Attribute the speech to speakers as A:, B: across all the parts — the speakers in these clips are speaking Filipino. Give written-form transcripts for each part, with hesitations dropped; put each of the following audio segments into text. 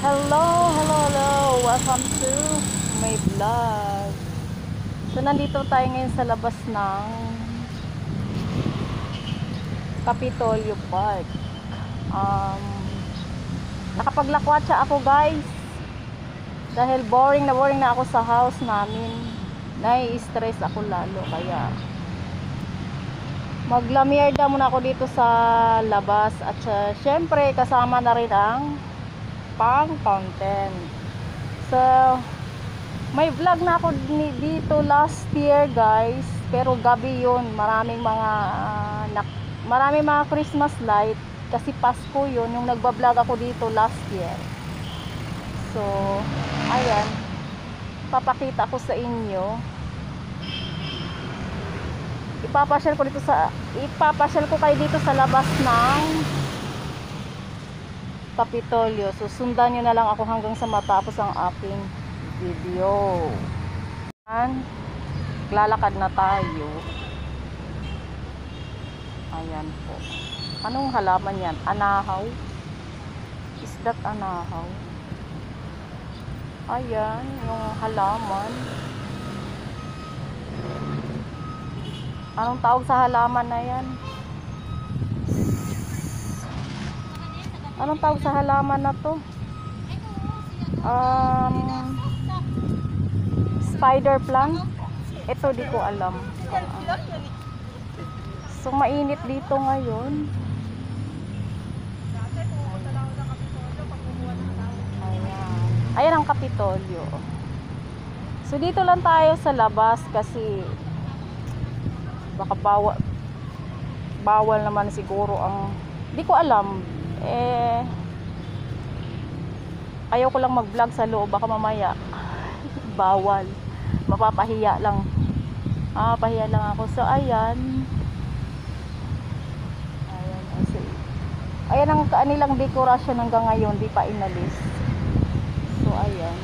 A: Hello, hello, hello. Welcome to my vlog. So, nandito tayo ngayon sa labas ng Capitolio Park. Nakapaglakwatsa ako, guys. Dahil boring na ako sa house namin. Nai-stress ako lalo. Kaya, maglamierda muna ako dito sa labas. At syempre, kasama na rin ang pang-content. So, may vlog na ako dito last year, guys, pero gabi yun. Maraming mga Christmas light kasi Pasko yun yung nagba-vlog ako dito last year. So, ayan, papakita ko sa inyo. Ipapasyal ko kayo dito sa labas ng Capitolio. So, sundan nyo na lang ako hanggang sa matapos ang aking video. Lalakad na tayo. Ayan po. Anong halaman yan? Anahaw? Is that anahaw? Ayan, yung halaman. Anong tawag sa halaman na yan? Anong tawag sa halaman na to? Spider plant? Ito di ko alam. So mainit dito ngayon. Ayan. Ayan ang Capitolio. So dito lang tayo sa labas kasi baka bawal naman siguro ang, di ko alam. Ayaw ko lang mag-vlog sa loob, baka mamaya bawal, mapapahiya lang. Pahiya lang ako. So ayan, ayan ang kanilang dekorasyon hanggang ngayon, di pa inalis. So ayan,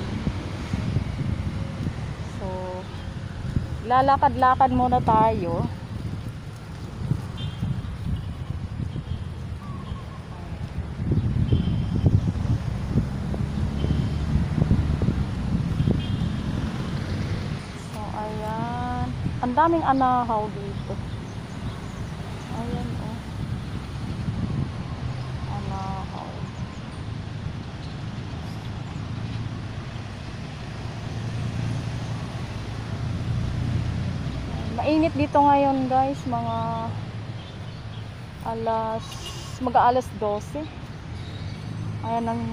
A: so lalakad-lakad muna tayo. Ang daming anahaw dito. Ayan, oh. Anahaw. Mainit dito ngayon, guys. Mag-aalas 12. Ayan ang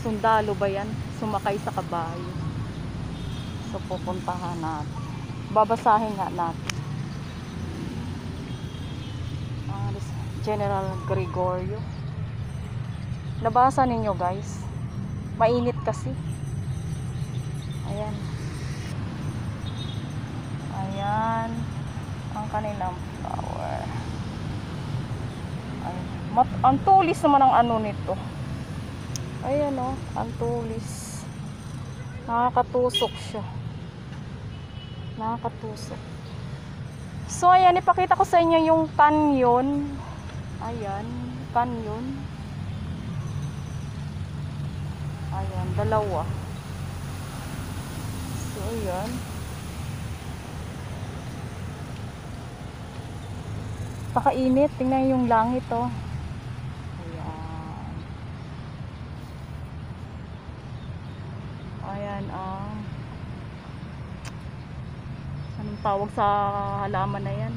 A: sundalo ba yan? Sumakay sa kabayo. So pupuntahan natin, babasahin nga natin. General Gregorio, nabasa ninyo, guys? Mainit kasi. Ayan, ayan ang kanilang flower. Ang tulis naman ang ano nito. Ayan, oh, ang tulis. Nakakatusok siya. Nakakatusok. So ayan, ipakita ko sa inyo yung canyon. Ayan, canyon. Ayan, dalawa. So ayan. Pakainit, tingnan yung langit, oh. Ayan, anong tawag sa halaman na yan?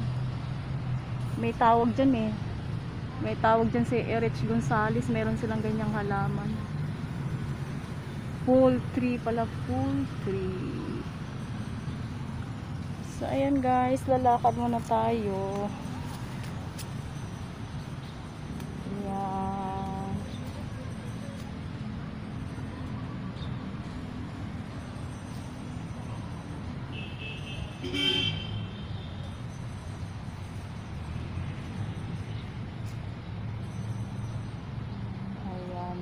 A: May tawag dyan, eh. May tawag dyan si Erich Gonzalez. Meron silang ganyang halaman. Poultry pala, poultry. So ayan, guys, lalakad muna tayo. Ayan. Ayan.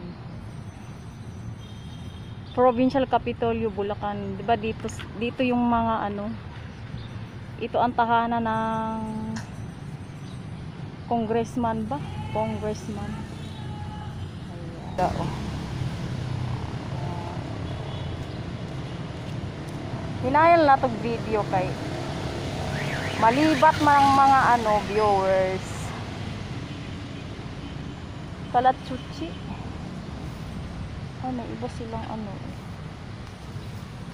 A: Provincial Capitolio, Bulacan. 'Di ba dito yung mga ito ang tahanan ng congressman ba? Congressman. Dao. Hinayal na tong video kay malibat man ang mga viewers. Kalatsuchi. Ay, may iba silang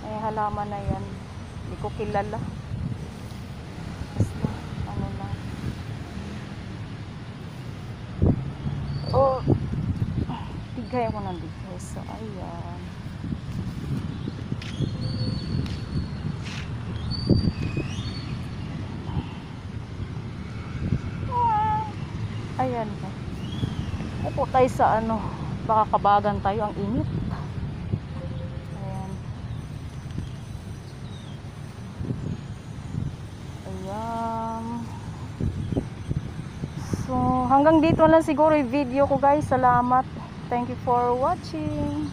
A: ay halaman na yan. Hindi ko kilala. Basta lang. Oh, tigay ako ng digay. So ayan. Ayan po. Upo tayo sa baka kabagan tayo, ang init. Ayan. Ayan. So, hanggang dito lang siguro yung video ko guys. Salamat. Thank you for watching.